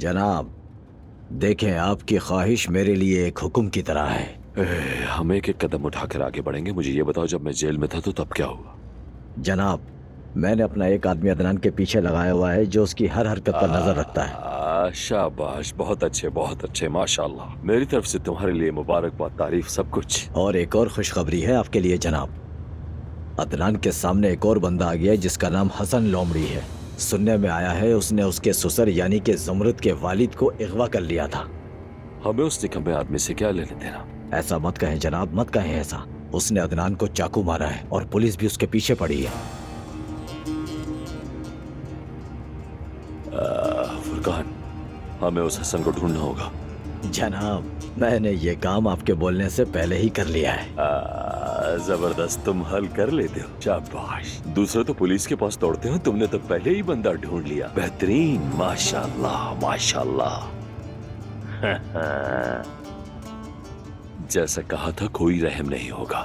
जनाब, देखें आपकी ख्वाहिश मेरे लिए एक हुक्म की तरह है। हम एक एक कदम उठाकर आगे बढ़ेंगे। मुझे ये बताओ, जब मैं जेल में था तो तब क्या हुआ? जनाब, मैंने अपना एक आदमी अदनान के पीछे लगाया हुआ है जो उसकी हर हरकत पर नजर रखता है। शाबाश, बहुत अच्छे माशाल्लाह। मेरी तरफ से तुम्हारे लिए मुबारकबाद, तारीफ, सब कुछ। और एक और खुशखबरी है आपके लिए जनाब। अदनान के सामने एक और बंदा आ गया है जिसका नाम हसन लोमड़ी है। सुनने में आया है उसने उसके ससुर यानी कि ज़ुमरद के वालिद को अगवा कर लिया था। हमें उस निकम्मे आदमी से क्या लेने देना? ऐसा मत कहें जनाब, मत कहें ऐसा। उसने अदनान को चाकू मारा है और पुलिस भी उसके पीछे पड़ी है। फुरकान, हमें उस हसन को ढूंढना होगा। जनाब, मैंने ये काम आपके बोलने से पहले ही कर लिया है। जबरदस्त, तुम हल कर लेते हो, शाबाश। दूसरे तो पुलिस के पास दौड़ते हो, तुमने तो पहले ही बंदा ढूंढ लिया। बेहतरीन, माशाल्लाह माशाल्लाह। जैसा कहा था, कोई रहम नहीं होगा।